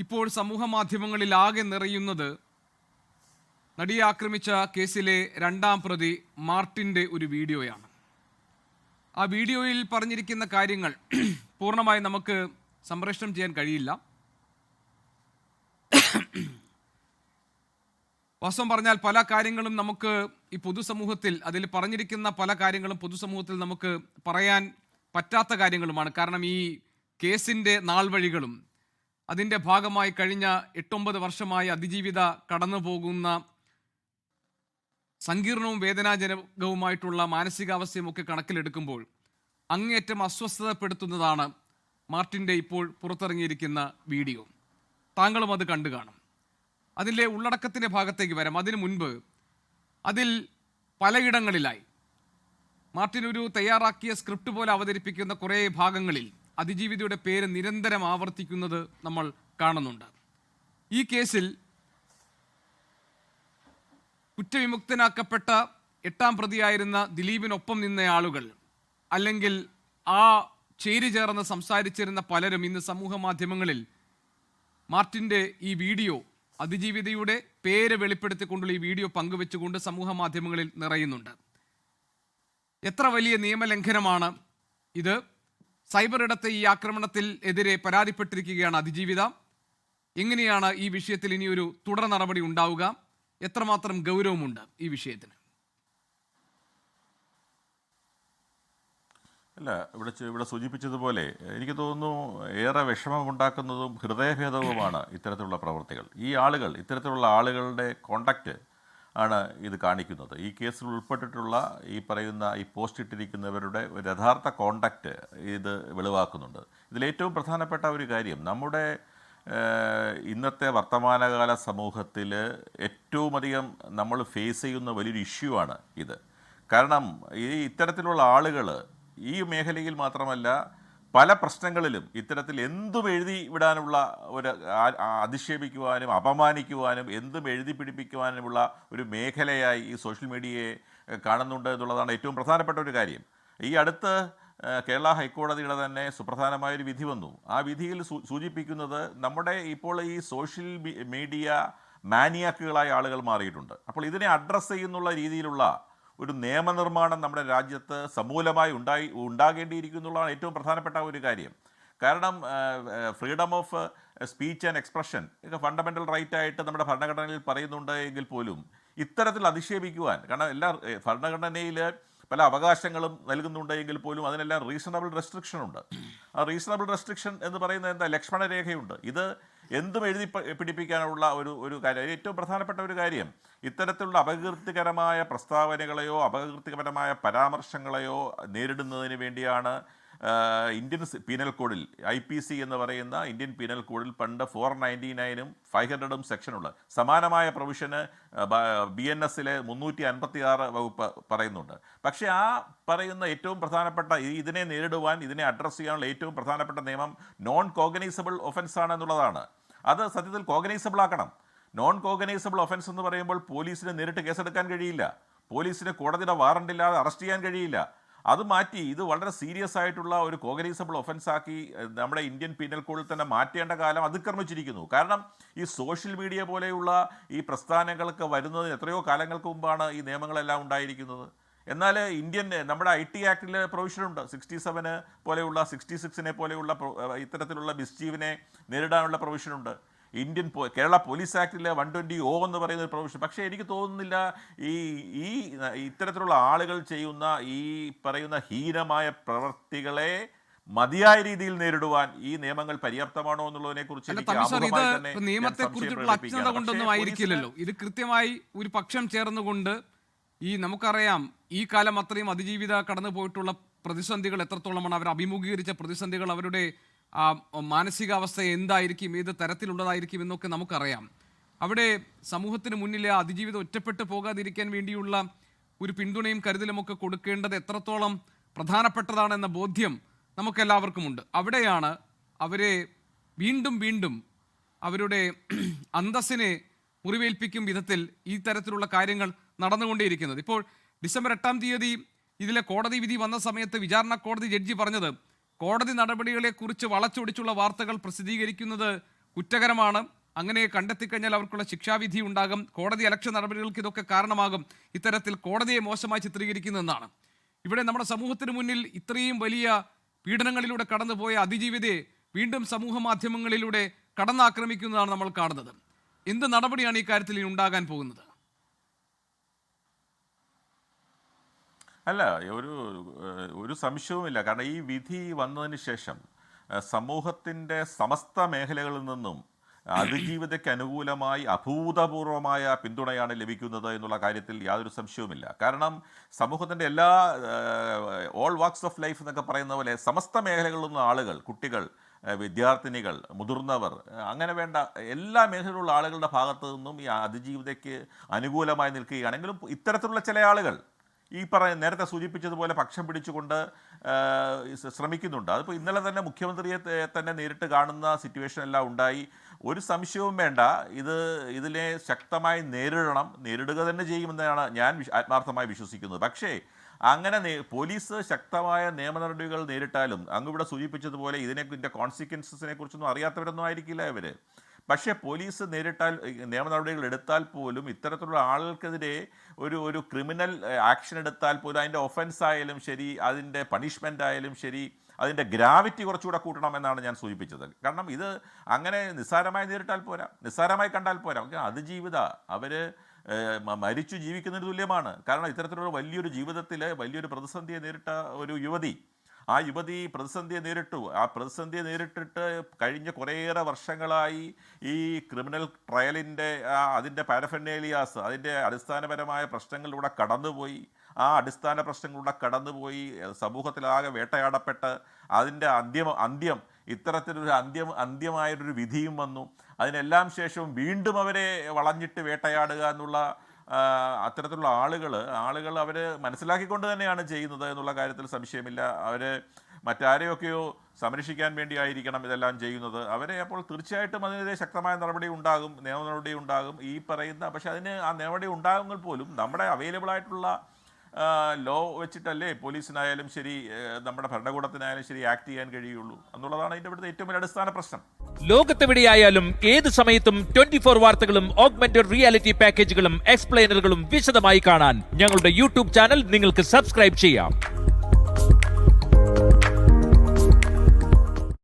ഇപ്പോൾ സമൂഹ മാധ്യമങ്ങളിൽ ആകെ നിറയുന്നത് നടിയെ ആക്രമിച്ച കേസിലെ രണ്ടാം പ്രതി മാർട്ടിൻ്റെ ഒരു വീഡിയോയാണ്. ആ വീഡിയോയിൽ പറഞ്ഞിരിക്കുന്ന കാര്യങ്ങൾ പൂർണ്ണമായി നമുക്ക് സംപ്രേഷണം ചെയ്യാൻ കഴിയില്ല. വാസ്തവം പറഞ്ഞാൽ പല കാര്യങ്ങളും നമുക്ക് ഈ പൊതുസമൂഹത്തിൽ അതിൽ പറഞ്ഞിരിക്കുന്ന പല കാര്യങ്ങളും പൊതുസമൂഹത്തിൽ നമുക്ക് പറയാൻ പറ്റാത്ത കാര്യങ്ങളുമാണ്. കാരണം ഈ കേസിൻ്റെ നാൾവഴികളും അതിൻ്റെ ഭാഗമായി കഴിഞ്ഞ 8-9 വർഷമായി അതിജീവിത കടന്നു പോകുന്ന സങ്കീർണവും വേദനാജനകവുമായിട്ടുള്ള മാനസികാവസ്ഥയും ഒക്കെ കണക്കിലെടുക്കുമ്പോൾ അങ്ങേയറ്റം അസ്വസ്ഥതപ്പെടുത്തുന്നതാണ് മാർട്ടിൻ്റെ ഇപ്പോൾ പുറത്തിറങ്ങിയിരിക്കുന്ന വീഡിയോ. താങ്കളും അത് കണ്ടു കാണും. അതിലെ ഉള്ളടക്കത്തിൻ്റെ ഭാഗത്തേക്ക് വരാം. അതിനു മുൻപ് അതിൽ പലയിടങ്ങളിലായി മാർട്ടിൻ ഒരു തയ്യാറാക്കിയ സ്ക്രിപ്റ്റ് പോലെ അവതരിപ്പിക്കുന്ന കുറേ ഭാഗങ്ങളിൽ അതിജീവിതയുടെ പേര് നിരന്തരം ആവർത്തിക്കുന്നത് നമ്മൾ കാണുന്നുണ്ട്. ഈ കേസിൽ കുറ്റവിമുക്തനാക്കപ്പെട്ട 8ാം പ്രതിയായിരുന്ന ദിലീപിനൊപ്പം നിന്ന ആളുകൾ, അല്ലെങ്കിൽ ആ ചേരി ചേർന്ന് സംസാരിച്ചിരുന്ന പലരും ഇന്ന് സമൂഹ മാധ്യമങ്ങളിൽ മാർട്ടിൻ്റെ ഈ വീഡിയോ, അതിജീവിതയുടെ പേര് വെളിപ്പെടുത്തിക്കൊണ്ടുള്ള ഈ വീഡിയോ പങ്കുവെച്ചുകൊണ്ട് സമൂഹ മാധ്യമങ്ങളിൽ നിറയുന്നുണ്ട്. എത്ര വലിയ നിയമലംഘനമാണ് ഇത്! സൈബർ ഇടത്തെ ഈ ആക്രമണത്തിൽ എതിരെ പരാതിപ്പെട്ടിരിക്കുകയാണ് അതിജീവിത. എങ്ങനെയാണ് ഈ വിഷയത്തിൽ ഇനിയൊരു തുടർ നടപടി ഉണ്ടാവുക? എത്രമാത്രം ഗൗരവമുണ്ട് ഈ വിഷയത്തിന്? അല്ല, ഇവിടെ സൂചിപ്പിച്ചതുപോലെ എനിക്ക് തോന്നുന്നു ഏറെ വിഷമമുണ്ടാക്കുന്നതും ഹൃദയഭേദവുമാണ് ഇത്തരത്തിലുള്ള പ്രവൃത്തികൾ. ഈ ആളുകൾ, ഇത്തരത്തിലുള്ള ആളുകളുടെ കോണ്ടാക്റ്റ് ആണ് ഇത് കാണിക്കുന്നത്. ഈ കേസിൽ ഉൾപ്പെട്ടിട്ടുള്ള ഈ പറയുന്ന ഈ പോസ്റ്റ് ഇട്ടിരിക്കുന്നവരുടെ ഒരു യഥാർത്ഥ കോണ്ടാക്റ്റ് ഇത് വെളിവാക്കുന്നുണ്ട്. ഇതിലേറ്റവും പ്രധാനപ്പെട്ട ഒരു കാര്യം, നമ്മുടെ ഇന്നത്തെ വർത്തമാനകാല സമൂഹത്തിൽ ഏറ്റവും അധികം നമ്മൾ ഫേസ് ചെയ്യുന്ന വലിയൊരു ഇഷ്യൂ ആണ് ഇത്. കാരണം ഇത്തരത്തിലുള്ള ആളുകൾ ഈ മേഖലയിൽ മാത്രമല്ല പല പ്രശ്നങ്ങളിലും ഇത്തരത്തിൽ എന്തും എഴുതി വിടാനുള്ള ഒരു അധിക്ഷേപിക്കുവാനും അപമാനിക്കുവാനും എന്തും എഴുതി പിടിപ്പിക്കുവാനുമുള്ള ഒരു മേഖലയായി ഈ സോഷ്യൽ മീഡിയയെ കാണുന്നുണ്ട് എന്നുള്ളതാണ് ഏറ്റവും പ്രധാനപ്പെട്ട ഒരു കാര്യം. ഈ അടുത്ത് കേരള ഹൈക്കോടതിയുടെ തന്നെ സുപ്രധാനമായൊരു വിധി വന്നു. ആ വിധിയിൽ സൂചിപ്പിക്കുന്നത് നമ്മുടെ ഇപ്പോൾ ഈ സോഷ്യൽ മീഡിയ മാനിയാക്കുകളായ ആളുകൾ മാറിയിട്ടുണ്ട്. അപ്പോൾ ഇതിനെ അഡ്രസ്സ് ചെയ്യുന്നുള്ള രീതിയിലുള്ള ഒരു നിയമനിർമ്മാണം നമ്മുടെ രാജ്യത്ത് സമൂലമായി ഉണ്ടാകേണ്ടിയിരിക്കുന്നുള്ളതാണ് ഏറ്റവും പ്രധാനപ്പെട്ട ഒരു കാര്യം. കാരണം freedom of speech and expression ഒക്കെ ഫണ്ടമെൻ്റൽ റൈറ്റായിട്ട് നമ്മുടെ ഭരണഘടനയിൽ പറയുന്നുണ്ട് എങ്കിൽ പോലും ഇത്തരത്തിൽ അധിക്ഷേപിക്കുവാൻ, കാരണം എല്ലാ ഭരണഘടനയിൽ പല അവകാശങ്ങളും നൽകുന്നുണ്ട് എങ്കിൽ പോലും അതിനെല്ലാം റീസണബിൾ റെസ്ട്രിക്ഷൻ ഉണ്ട്. ആ റീസണബിൾ റെസ്ട്രിക്ഷൻ എന്ന് പറയുന്നത് എന്താ? ലക്ഷ്മണരേഖയുണ്ട്. ഇത് എന്തും എഴുതി പിടിപ്പിക്കാനുള്ള ഒരു കാര്യം. ഏറ്റവും പ്രധാനപ്പെട്ട ഒരു കാര്യം, ഇത്തരത്തിലുള്ള അപകീർത്തികരമായ പ്രസ്താവനകളെയോ അപകീർത്തികരമായ പരാമർശങ്ങളെയോ നേരിടുന്നതിന് വേണ്ടിയാണ് ഇന്ത്യൻ പീനൽ കോഡിൽ IPC എന്ന് പറയുന്ന ഇന്ത്യൻ പീനൽ കോഡിൽ പണ്ട് 499-ഉം 500-ഉം സെക്ഷനുള്ള സമാനമായ പ്രൊവിഷന് BNS-ലെ 356 വകുപ്പ് പറയുന്നുണ്ട്. പക്ഷേ ആ പറയുന്ന ഏറ്റവും പ്രധാനപ്പെട്ട ഇതിനെ നേരിടുവാൻ, ഇതിനെ അഡ്രസ്സ് ചെയ്യാനുള്ള ഏറ്റവും പ്രധാനപ്പെട്ട നിയമം നോൺ കോഗ്നൈസബിൾ ഒഫൻസ് ആണ് എന്നുള്ളതാണ്. അത് സത്യത്തിൽ കോഗ്നൈസബിൾ ആക്കണം. നോൺ കോഗ്നൈസബിൾ ഒഫൻസ് എന്ന് പറയുമ്പോൾ പോലീസിന് നേരിട്ട് കേസെടുക്കാൻ കഴിയില്ല, പോലീസിന് കോടതിയുടെ വാറണ്ട് ഇല്ലാതെ അറസ്റ്റ് ചെയ്യാൻ കഴിയില്ല. അത് മാറ്റി ഇത് വളരെ സീരിയസ് ആയിട്ടുള്ള ഒരു കോഗ്നൈസബിൾ ഒഫൻസ് ആക്കി നമ്മുടെ ഇന്ത്യൻ പീനൽ കോഡിൽ തന്നെ മാറ്റേണ്ട കാലം അതിക്രമിച്ചിരിക്കുന്നു. കാരണം ഈ സോഷ്യൽ മീഡിയ പോലെയുള്ള ഈ പ്രസ്ഥാനങ്ങൾക്ക് വരുന്നതിന് എത്രയോ കാലങ്ങൾക്ക് മുമ്പാണ് ഈ നിയമങ്ങളെല്ലാം ഉണ്ടായിരിക്കുന്നത്. എന്നാൽ നമ്മുടെ IT ആക്ടിൽ പ്രൊവിഷനുണ്ട്. 67 പോലെയുള്ള 66-നെ പോലെയുള്ള ഇത്തരത്തിലുള്ള മിസ്ചീവിനെ നേരിടാനുള്ള പ്രൊവിഷനുണ്ട്. കേരള പോലീസ് ആക്ടിലെ 120O എന്ന് പറയുന്ന ഒരു പ്രൊവിഷൻ. പക്ഷേ എനിക്ക് തോന്നുന്നില്ല ഈ ഇത്തരത്തിലുള്ള ആളുകൾ ചെയ്യുന്ന ഈ പറയുന്ന ഹീനമായ പ്രവൃത്തികളെ മതിയായ രീതിയിൽ നേരിടുവാൻ ഈ നിയമങ്ങൾ പര്യാപ്തമാണോ എന്നുള്ളതിനെ കുറിച്ച് നിയമത്തെ കുറിച്ചിട്ടുള്ള അജ്ഞത കൊണ്ടൊന്നും ആയിരിക്കില്ലല്ലോ. ഇത് കൃത്യമായി ഒരു പക്ഷം ചേർന്നുകൊണ്ട് നമുക്കറിയാം ഈ കാലം അത്രയും അതിജീവിത കടന്നു പോയിട്ടുള്ള പ്രതിസന്ധികൾ എത്രത്തോളമാണ്, അവർ അഭിമുഖീകരിച്ച പ്രതിസന്ധികൾ, അവരുടെ മാനസികാവസ്ഥ എന്തായിരിക്കും, ഏത് തരത്തിലുള്ളതായിരിക്കും എന്നൊക്കെ നമുക്കറിയാം. അവിടെ സമൂഹത്തിന് മുന്നിലെ അതിജീവിതം ഒറ്റപ്പെട്ടു പോകാതിരിക്കാൻ വേണ്ടിയുള്ള ഒരു പിന്തുണയും കരുതലുമൊക്കെ കൊടുക്കേണ്ടത് എത്രത്തോളം പ്രധാനപ്പെട്ടതാണെന്ന ബോധ്യം നമുക്കെല്ലാവർക്കുമുണ്ട്. അവിടെയാണ് അവരെ വീണ്ടും വീണ്ടും അവരുടെ അന്തസ്സിനെ മുറിവേൽപ്പിക്കും വിധത്തിൽ ഈ തരത്തിലുള്ള കാര്യങ്ങൾ നടന്നുകൊണ്ടേയിരിക്കുന്നത്. ഇപ്പോൾ ഡിസംബർ 8-ാം തീയതി ഇതിലെ കോടതി വിധി വന്ന സമയത്ത് വിചാരണ കോടതി ജഡ്ജി പറഞ്ഞത്, കോടതി നടപടികളെക്കുറിച്ച് വളച്ചൊടിച്ചുള്ള വാർത്തകൾ പ്രസിദ്ധീകരിക്കുന്നത് കുറ്റകരമാണ്. അങ്ങനെ കണ്ടെത്തിക്കഴിഞ്ഞാൽ അവർക്കുള്ള ശിക്ഷാവിധി ഉണ്ടാകും. കോടതി അലക്ഷ്യ നടപടികൾക്ക് ഇതൊക്കെ കാരണമാകും. ഇത്തരത്തിൽ കോടതിയെ മോശമായി ചിത്രീകരിക്കുന്നതെന്നാണ്. ഇവിടെ നമ്മുടെ സമൂഹത്തിന് മുന്നിൽ ഇത്രയും വലിയ പീഡനങ്ങളിലൂടെ കടന്നുപോയ അതിജീവിതയെ വീണ്ടും സമൂഹ മാധ്യമങ്ങളിലൂടെ കടന്നാക്രമിക്കുന്നതാണ് നമ്മൾ കാണുന്നത്. എന്ത് നടപടിയാണ് ഈ കാര്യത്തിൽ ഇനി ഉണ്ടാകാൻ പോകുന്നത്? അല്ല, ഒരു സംശയവുമില്ല. കാരണം ഈ വിധി വന്നതിന് ശേഷം സമൂഹത്തിൻ്റെ സമസ്ത മേഖലകളിൽ നിന്നും അതിജീവിതയ്ക്ക് അനുകൂലമായി അഭൂതപൂർവമായ പിന്തുണയാണ് ലഭിക്കുന്നത് എന്നുള്ള കാര്യത്തിൽ യാതൊരു സംശയവുമില്ല. കാരണം സമൂഹത്തിൻ്റെ എല്ലാ ഓൾ വാക്സ് ഓഫ് ലൈഫ് എന്നൊക്കെ പറയുന്ന പോലെ സമസ്ത മേഖലകളിൽ നിന്നും ആളുകൾ, കുട്ടികൾ, വിദ്യാർത്ഥിനികൾ, മുതിർന്നവർ, അങ്ങനെ വേണ്ട എല്ലാ മേഖലയിലുള്ള ആളുകളുടെ ഭാഗത്തു നിന്നും ഈ അതിജീവിതയ്ക്ക് അനുകൂലമായി നിൽക്കുകയാണെങ്കിലും ഇത്തരത്തിലുള്ള ചില ആളുകൾ ഈ നേരത്തെ സൂചിപ്പിച്ചതുപോലെ പക്ഷം പിടിച്ചുകൊണ്ട് ശ്രമിക്കുന്നുണ്ട്. അതിപ്പോൾ ഇന്നലെ തന്നെ മുഖ്യമന്ത്രിയെ തന്നെ നേരിട്ട് കാണുന്ന സിറ്റുവേഷൻ എല്ലാം ഉണ്ടായി. ഒരു സംശയവും വേണ്ട, ഇതിനെ ശക്തമായി നേരിടുക തന്നെ ചെയ്യുമെന്നാണ് ഞാൻ ആത്മാർത്ഥമായി വിശ്വസിക്കുന്നത്. പക്ഷേ അങ്ങനെ പോലീസ് ശക്തമായ നിയമ നടപടികൾ നേരിട്ടാലും ഇവിടെ സൂചിപ്പിച്ചതുപോലെ ഇതിൻ്റെ കോൺസിക്വൻസസിനെ കുറിച്ചൊന്നും അറിയാത്തവരൊന്നും ആയിരിക്കില്ല ഇവർ. പക്ഷേ പോലീസ് നേരിട്ടാൽ, നിയമ നടപടികൾ എടുത്താൽ പോലും ഇത്തരത്തിലുള്ള ആളുകൾക്കെതിരെ ഒരു ക്രിമിനൽ ആക്ഷൻ എടുത്താൽ പോലും അതിൻ്റെ ഒഫൻസ് ആയാലും ശരി, അതിൻ്റെ പണിഷ്മെൻ്റ് ആയാലും ശരി, അതിൻ്റെ ഗ്രാവിറ്റി കുറച്ചുകൂടെ കൂട്ടണമെന്നാണ് ഞാൻ സൂചിപ്പിച്ചത്. കാരണം ഇത് അങ്ങനെ നിസ്സാരമായി നേരിട്ടാൽ പോരാ, നിസ്സാരമായി കണ്ടാൽ പോരാ. അതിജീവിത അവർ മരിച്ചു ജീവിക്കുന്നതിന് തുല്യമാണ്. കാരണം ഇത്തരത്തിലുള്ള വലിയൊരു ജീവിതത്തിൽ വലിയൊരു പ്രതിസന്ധിയെ നേരിട്ട ഒരു യുവതി, ആ യുവതി പ്രതിസന്ധിയെ നേരിട്ടു. ആ പ്രതിസന്ധിയെ നേരിട്ടിട്ട് കഴിഞ്ഞ കുറേയേറെ വർഷങ്ങളായി ഈ ക്രിമിനൽ ട്രയലിൻ്റെ അതിൻ്റെ പാരഫെർനേലിയാസ്, അതിൻ്റെ അടിസ്ഥാനപരമായ പ്രശ്നങ്ങളിലൂടെ കടന്നുപോയി. ആ അടിസ്ഥാന പ്രശ്നങ്ങളിലൂടെ കടന്നുപോയി സമൂഹത്തിലാകെ വേട്ടയാടപ്പെട്ട് അതിൻ്റെ അന്ത്യം ഇത്തരത്തിലൊരു അന്ത്യമായൊരു വിധിയും വന്നു. അതിനെല്ലാം ശേഷവും വീണ്ടും അവരെ വളഞ്ഞിട്ട് വേട്ടയാടുക എന്നുള്ള അത്തരത്തിലുള്ള ആളുകൾ അവർ മനസ്സിലാക്കിക്കൊണ്ട് തന്നെയാണ് ചെയ്യുന്നത് എന്നുള്ള കാര്യത്തിൽ സംശയമില്ല. അവർ മറ്റാരെയൊക്കെയോ സംരക്ഷിക്കാൻ വേണ്ടിയായിരിക്കണം ഇതെല്ലാം ചെയ്യുന്നത്. അവരെ അപ്പോൾ തീർച്ചയായിട്ടും അതിനെതിരെ ശക്തമായ നടപടി ഉണ്ടാകും, നിയമ നടപടി ഉണ്ടാകും ഈ പറയുന്ന. പക്ഷെ അതിന് ആ നടപടി ഉണ്ടാകുമെങ്കിൽ പോലും നമ്മുടെ അവൈലബിൾ ആയിട്ടുള്ള ലോ വെച്ചിട്ടല്ലേ പോലീസിനായാലും ശരി, നമ്മുടെ ഭരണകൂടത്തിനായാലും ശരി ആക്ട് ചെയ്യാൻ കഴിയുള്ളൂ എന്നുള്ളതാണ് അതിൻ്റെ ഇവിടുത്തെ ഏറ്റവും വലിയ അടിസ്ഥാന പ്രശ്നം. ലോകത്തെവിടെയായാലും ഏത് സമയത്തും 24 വാർത്തകളും ഓഗ്മെന്റഡ് റിയാലിറ്റി പാക്കേജുകളും എക്സ്പ്ലെയിനറുകളും വിശദമായി കാണാൻ ഞങ്ങളുടെ യൂട്യൂബ് ചാനൽ നിങ്ങൾക്ക് സബ്സ്ക്രൈബ് ചെയ്യാം.